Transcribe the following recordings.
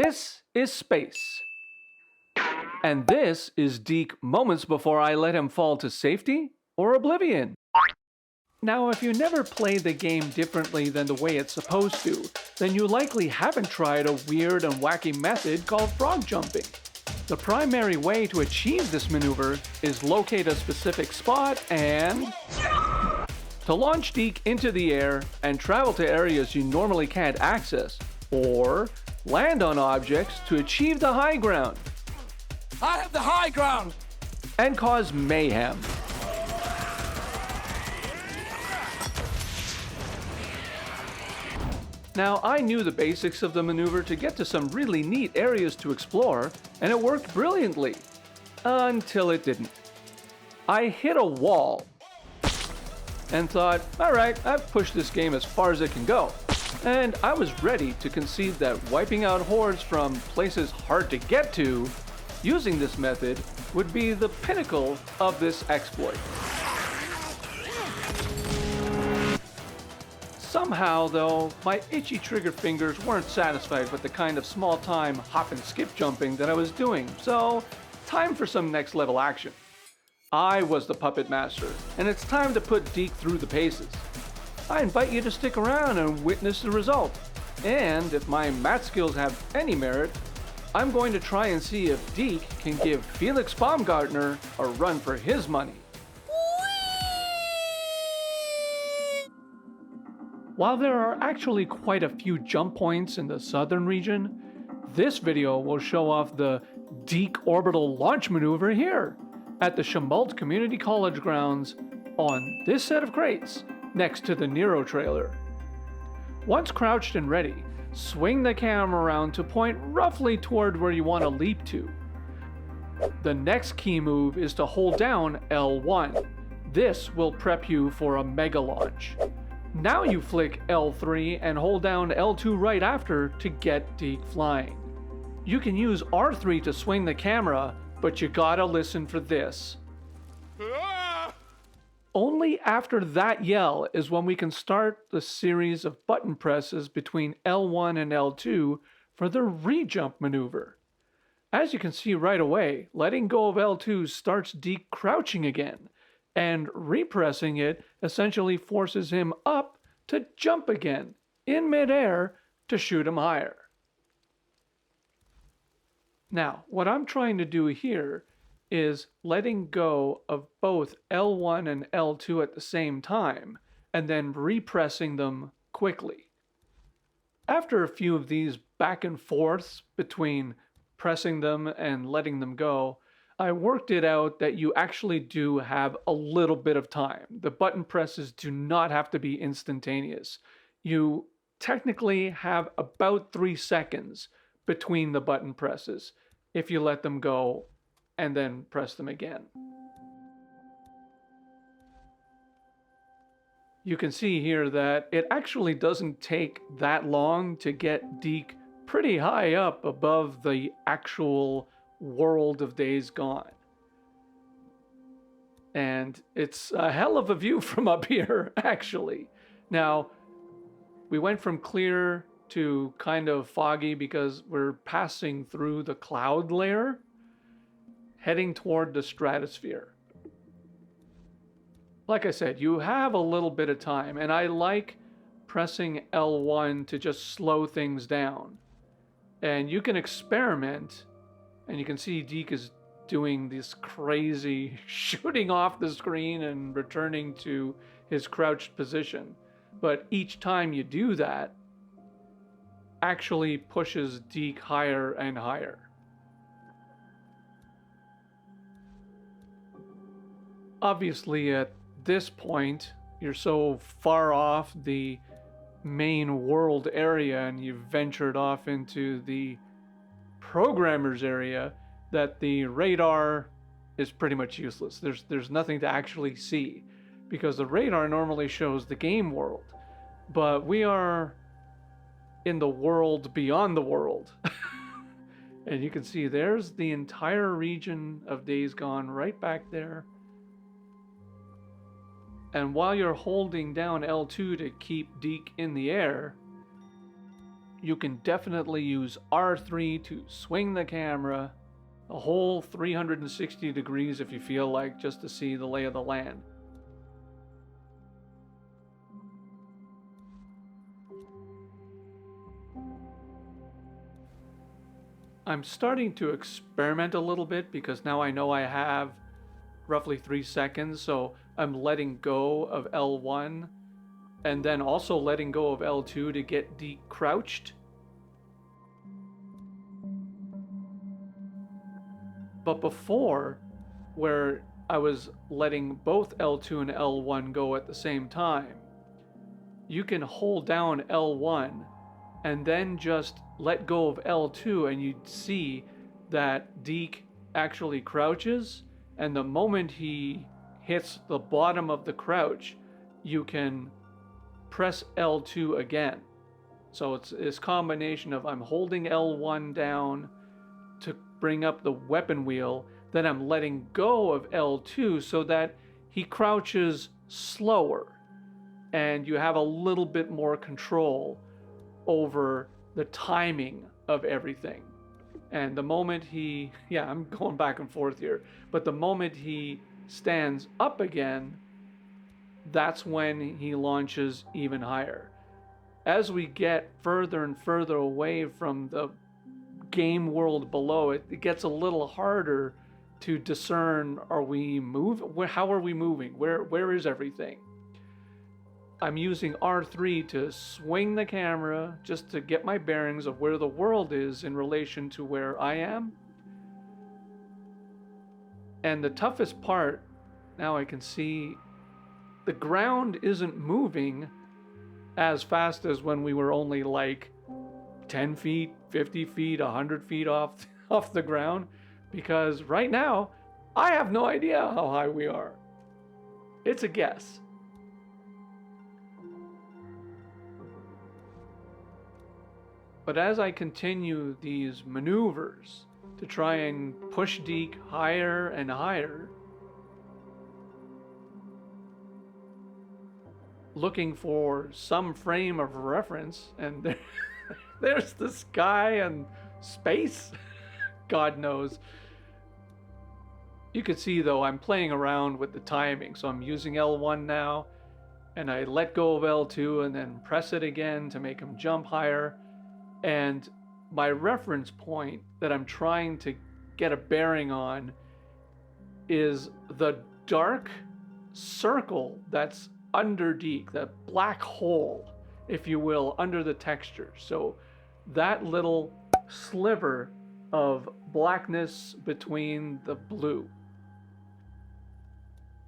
This is space. And this is Deke moments before I let him fall to safety or oblivion. Now, if you never play the game differently than the way it's supposed to, then you likely haven't tried a weird and wacky method called frog jumping. The primary way to achieve this maneuver is locate a specific spot and to launch Deke into the air and travel to areas you normally can't access, or land on objects to achieve the high ground. I have the high ground! And cause mayhem. Now, I knew the basics of the maneuver to get to some really neat areas to explore, and it worked brilliantly. Until it didn't. I hit a wall and thought, alright, I've pushed this game as far as it can go. And I was ready to concede that wiping out hordes from places hard to get to, using this method, would be the pinnacle of this exploit. Somehow, though, my itchy trigger fingers weren't satisfied with the kind of small-time hop and skip jumping that I was doing, so time for some next level action. I was the puppet master, and it's time to put Deke through the paces. I invite you to stick around and witness the result. And if my math skills have any merit, I'm going to try and see if Deke can give Felix Baumgartner a run for his money. While there are actually quite a few jump points in the southern region, this video will show off the Deke orbital launch maneuver here at the Schmaltz Community College grounds on this set of crates next to the NERO trailer. Once crouched and ready, swing the camera around to point roughly toward where you want to leap to. The next key move is to hold down L1. This will prep you for a mega launch. Now you flick L3 and hold down L2 right after to get Deke flying. You can use R3 to swing the camera, but you gotta listen for this. Only after that yell is when we can start the series of button presses between L1 and L2 for the re-jump maneuver. As you can see right away, letting go of L2 starts Deke crouching again, and repressing it essentially forces him up to jump again in midair to shoot him higher. Now, what I'm trying to do here is letting go of both L1 and L2 at the same time, and then repressing them quickly. After a few of these back and forths between pressing them and letting them go, I worked it out that you actually do have a little bit of time. The button presses do not have to be instantaneous. You technically have about 3 seconds between the button presses if you let them go and then press them again. You can see here that it actually doesn't take that long to get Deke pretty high up above the actual world of Days Gone. And it's a hell of a view from up here, actually. Now, we went from clear to kind of foggy because we're passing through the cloud layer, heading toward the stratosphere. Like I said, you have a little bit of time, and I like pressing L1 to just slow things down. And you can experiment. And you can see Deke is doing this crazy shooting off the screen and returning to his crouched position. But each time you do that, actually pushes Deke higher and higher. Obviously, at this point, you're so far off the main world area and you've ventured off into the programmer's area that the radar is pretty much useless. There's nothing to actually see because the radar normally shows the game world, but we are in the world beyond the world. And you can see there's the entire region of Days Gone right back there. And while you're holding down L2 to keep Deke in the air, you can definitely use R3 to swing the camera a whole 360 degrees if you feel like, just to see the lay of the land. I'm starting to experiment a little bit because now I know I have roughly 3 seconds, so I'm letting go of L1 and then also letting go of L2 to get Deke crouched. But before, where I was letting both L2 and L1 go at the same time, you can hold down L1 and then just let go of L2 and you'd see that Deke actually crouches, and the moment he hits the bottom of the crouch, you can press L2 again. So it's this combination of I'm holding L1 down to bring up the weapon wheel, then I'm letting go of L2 so that he crouches slower and you have a little bit more control over the timing of everything. And the moment he, yeah, I'm going back and forth here, but the moment he stands up again, that's when he launches even higher. As we get further and further away from the game world below, it gets a little harder to discern, are we how are we moving? Where is everything? I'm using R3 to swing the camera just to get my bearings of where the world is in relation to where I am. And the toughest part, now I can see, the ground isn't moving as fast as when we were only like 10 feet, 50 feet, 100 feet off the ground, because right now I have no idea how high we are. It's a guess. But as I continue these maneuvers to try and push Deke higher and higher, looking for some frame of reference, and there's the sky and space. God knows. You can see though, I'm playing around with the timing. So I'm using L1 now, and I let go of L2 and then press it again to make him jump higher. And my reference point that I'm trying to get a bearing on is the dark circle that's under Deke, that black hole, if you will, under the texture. So that little sliver of blackness between the blue.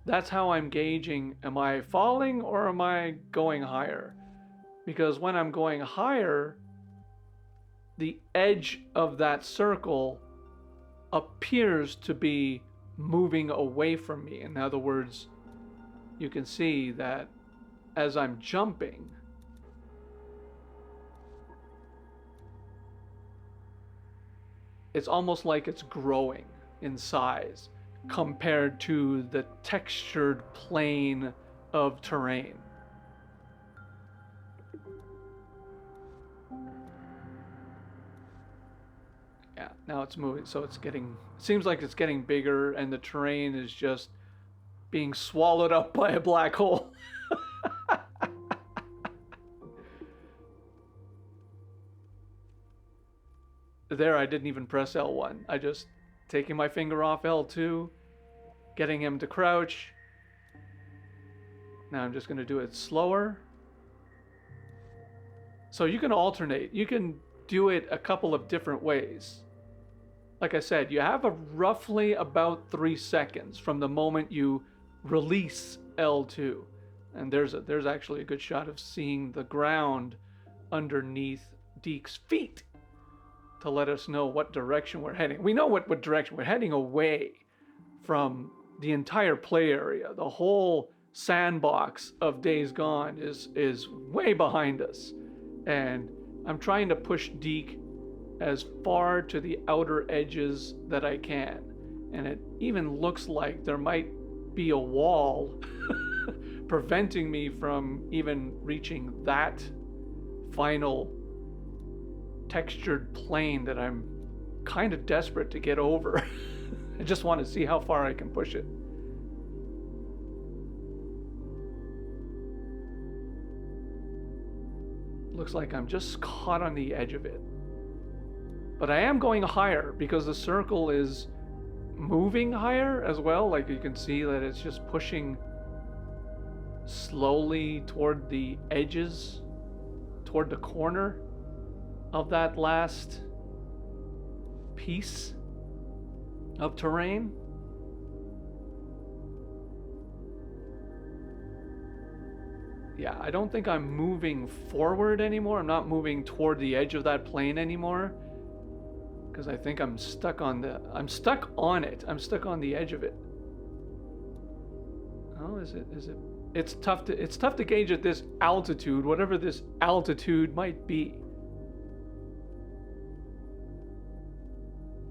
That's how I'm gauging, am I falling or am I going higher? Because when I'm going higher, the edge of that circle appears to be moving away from me. In other words, you can see that as I'm jumping, it's almost like it's growing in size compared to the textured plane of terrain. Yeah, now it's moving, so it seems like it's getting bigger, and the terrain is just being swallowed up by a black hole. There, I didn't even press L1. I just taking my finger off L2, getting him to crouch. Now I'm just going to do it slower. So you can alternate. You can do it a couple of different ways. Like I said, you have roughly about 3 seconds from the moment you release L2. And there's actually a good shot of seeing the ground underneath Deke's feet to let us know what direction we're heading. We know what direction we're heading, away from the entire play area. The whole sandbox of Days Gone is way behind us. And I'm trying to push Deke as far to the outer edges that I can. And it even looks like there might be a wall preventing me from even reaching that final textured plane that I'm kind of desperate to get over. I just want to see how far I can push it. Looks like I'm just caught on the edge of it. But I am going higher because the circle is moving higher as well. Like, you can see that it's just pushing slowly toward the edges, toward the corner of that last piece of terrain. Yeah, I don't think I'm moving forward anymore. I'm not moving toward the edge of that plane anymore, because I think I'm stuck on it. I'm stuck on the edge of it. Oh, is it? It's tough to gauge at this altitude, whatever this altitude might be.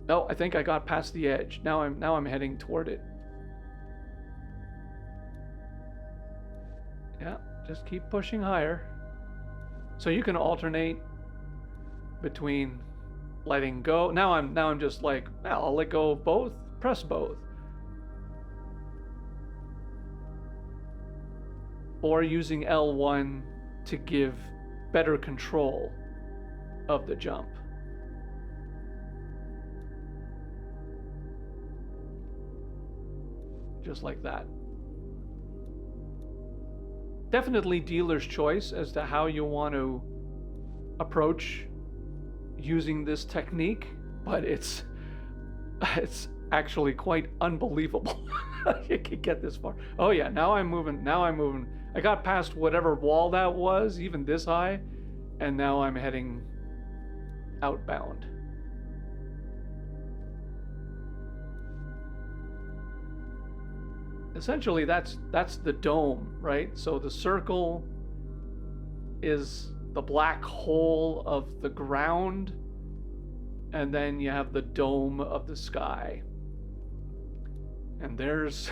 No, I think I got past the edge. Now I'm heading toward it. Yeah, just keep pushing higher. So you can alternate between letting go. Now I'm just like, well, I'll let go of both, press both. Or using L1 to give better control of the jump. Just like that. Definitely dealer's choice as to how you want to approach using this technique, but it's actually quite unbelievable. You can get this far. Oh yeah, now I'm moving. I got past whatever wall that was, even this high, and now I'm heading outbound. Essentially, that's the dome, right? So the circle is the black hole of the ground, and then you have the dome of the sky. And there's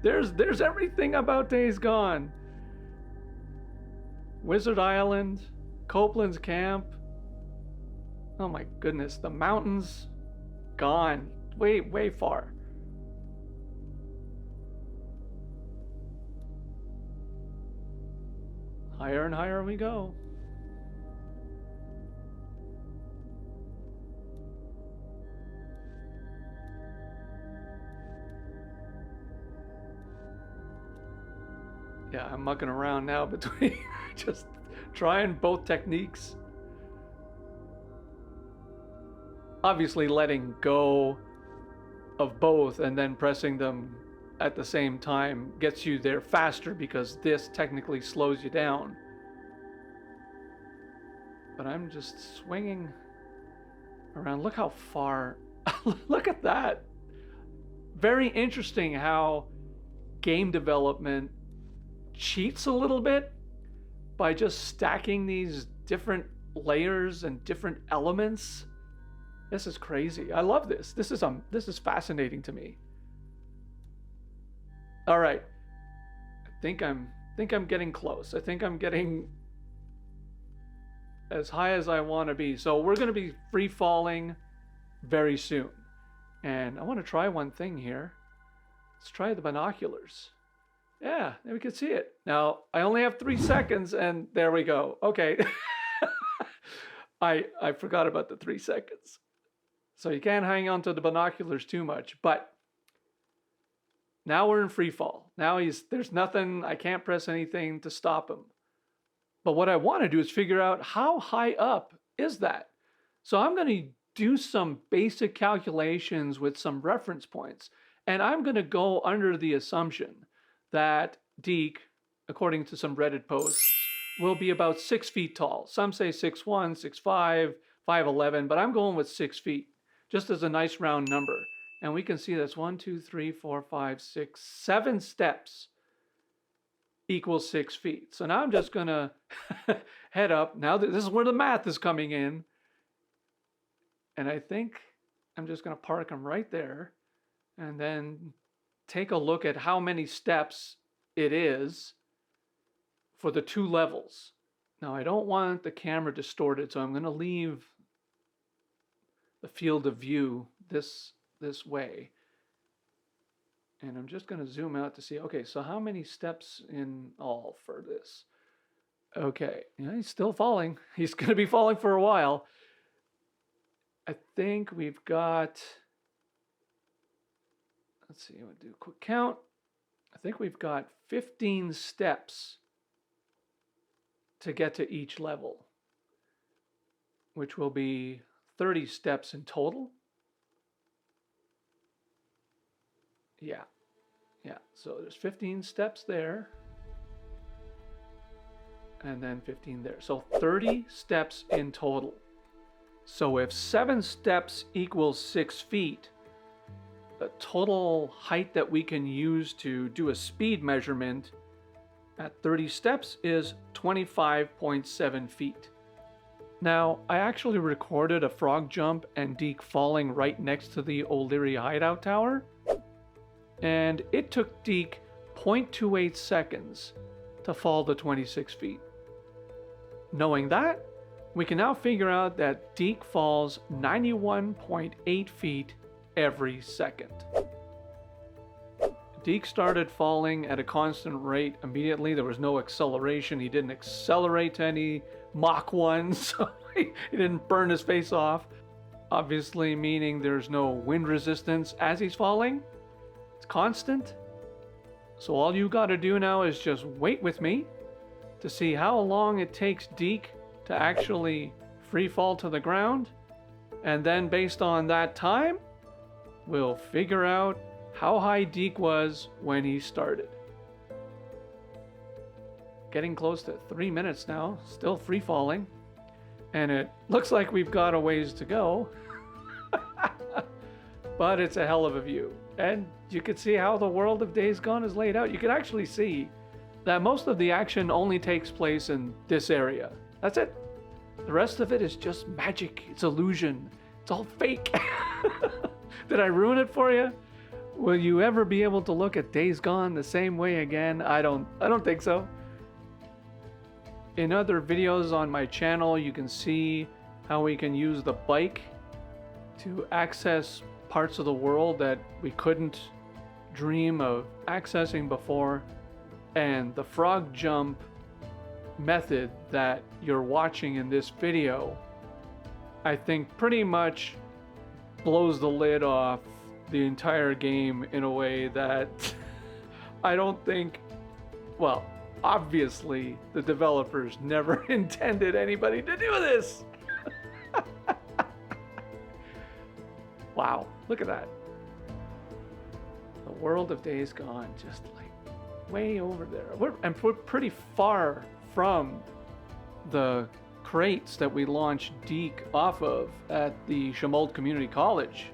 there's everything about Days Gone. Wizard Island, Copeland's Camp. Oh my goodness, the mountains gone way far. Higher and higher we go. Yeah, I'm mucking around now between just trying both techniques. Obviously letting go of both and then pressing them at the same time gets you there faster, because this technically slows you down. But I'm just swinging around. Look how far. Look at that. Very interesting how game development cheats a little bit by just stacking these different layers and different elements. This is crazy. I love this. This is fascinating to me. All right. I think I'm getting close. I think I'm getting as high as I want to be. So we're going to be free falling very soon. And I want to try one thing here. Let's try the binoculars. Yeah, we can see it. Now, I only have 3 seconds, and there we go. Okay. I forgot about the 3 seconds. So you can't hang on to the binoculars too much, but now we're in free fall. Now there's nothing, I can't press anything to stop him. But what I want to do is figure out how high up is that. So I'm going to do some basic calculations with some reference points. And I'm going to go under the assumption that Deke, according to some Reddit posts, will be about 6 feet tall. Some say 6'1", 6'5", 5'11", but I'm going with 6 feet, just as a nice round number. And we can see that's 1, 2, 3, 4, 5, 6, 7 steps equals 6 feet. So now I'm just gonna head up. Now this is where the math is coming in. And I think I'm just gonna park them right there and then take a look at how many steps it is for the 2 levels. Now I don't want the camera distorted, so I'm going to leave the field of view this way. And I'm just going to zoom out to see, okay, so how many steps in all for this? Okay, yeah, he's still falling. He's going to be falling for a while. I think we've got, let's see, we'll do a quick count. I think we've got 15 steps to get to each level, which will be 30 steps in total. Yeah, so there's 15 steps there, and then 15 there. So 30 steps in total. So if 7 steps equals 6 feet, the total height that we can use to do a speed measurement at 30 steps is 25.7 feet. Now, I actually recorded a frog jump and Deke falling right next to the O'Leary hideout tower, and it took Deke 0.28 seconds to fall the 26 feet. Knowing that, we can now figure out that Deke falls 91.8 feet every second. Deke started falling at a constant rate immediately. There was no acceleration. He didn't accelerate to any Mach 1, so he didn't burn his face off. Obviously meaning there's no wind resistance as he's falling. It's constant. So all you gotta do now is just wait with me to see how long it takes Deke to actually free fall to the ground. And then based on that time, we'll figure out how high Deke was when he started. Getting close to 3 minutes now, still free falling. And it looks like we've got a ways to go. But it's a hell of a view. And you can see how the world of Days Gone is laid out. You can actually see that most of the action only takes place in this area. That's it. The rest of it is just magic. It's illusion. It's all fake. Did I ruin it for you? Will you ever be able to look at Days Gone the same way again? I don't think so. In other videos on my channel, you can see how we can use the bike to access parts of the world that we couldn't dream of accessing before. And the frog jump method that you're watching in this video, I think pretty much blows the lid off the entire game in a way that I don't think, well, obviously the developers never intended anybody to do this. Wow, look at that. The world of Days Gone, just like way over there. We're pretty far from the crates that we launched Deke off of at the Schmold Community College.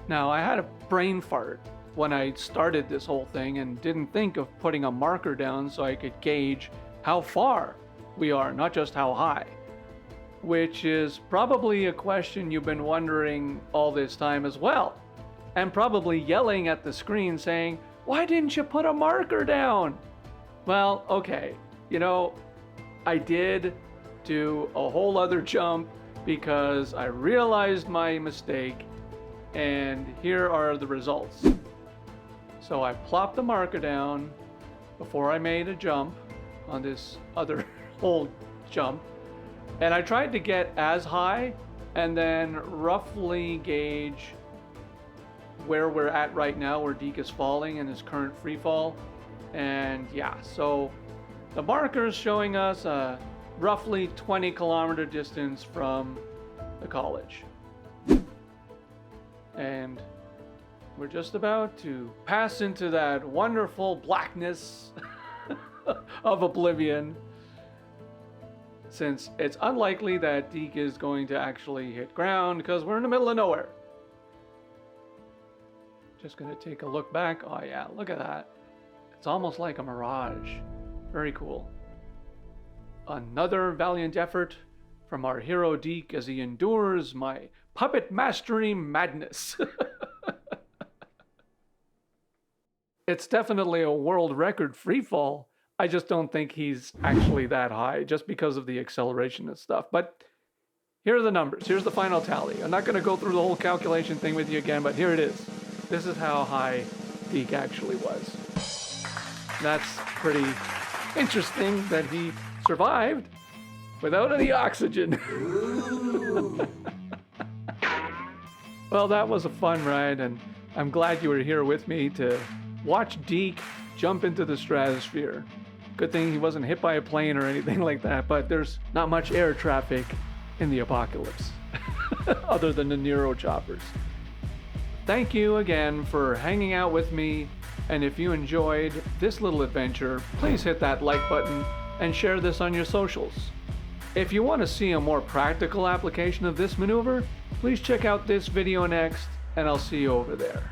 Now, I had a brain fart when I started this whole thing and didn't think of putting a marker down so I could gauge how far we are, not just how high. Which is probably a question you've been wondering all this time as well. And probably yelling at the screen saying, why didn't you put a marker down? Well, okay, you know, I did do a whole other jump because I realized my mistake, and here are the results. So I plopped the marker down before I made a jump on this other whole jump, and I tried to get as high and then roughly gauge where we're at right now, where Deke is falling in his current free fall. And yeah, so the marker is showing us a roughly 20 kilometer distance from the college. And we're just about to pass into that wonderful blackness of oblivion, since it's unlikely that Deke is going to actually hit ground because we're in the middle of nowhere. Just gonna take a look back. Oh yeah, look at that. It's almost like a mirage. Very cool. Another valiant effort from our hero Deke as he endures my puppet mastery madness. It's definitely a world record freefall. I just don't think he's actually that high just because of the acceleration and stuff. But here are the numbers. Here's the final tally. I'm not going to go through the whole calculation thing with you again, but here it is. This is how high Deke actually was. That's pretty interesting that he survived without any oxygen. Well, that was a fun ride, and I'm glad you were here with me to watch Deke jump into the stratosphere. Good thing he wasn't hit by a plane or anything like that, but there's not much air traffic in the apocalypse, other than the NERO choppers. Thank you again for hanging out with me, and if you enjoyed this little adventure, please hit that like button and share this on your socials. If you want to see a more practical application of this maneuver, please check out this video next, and I'll see you over there.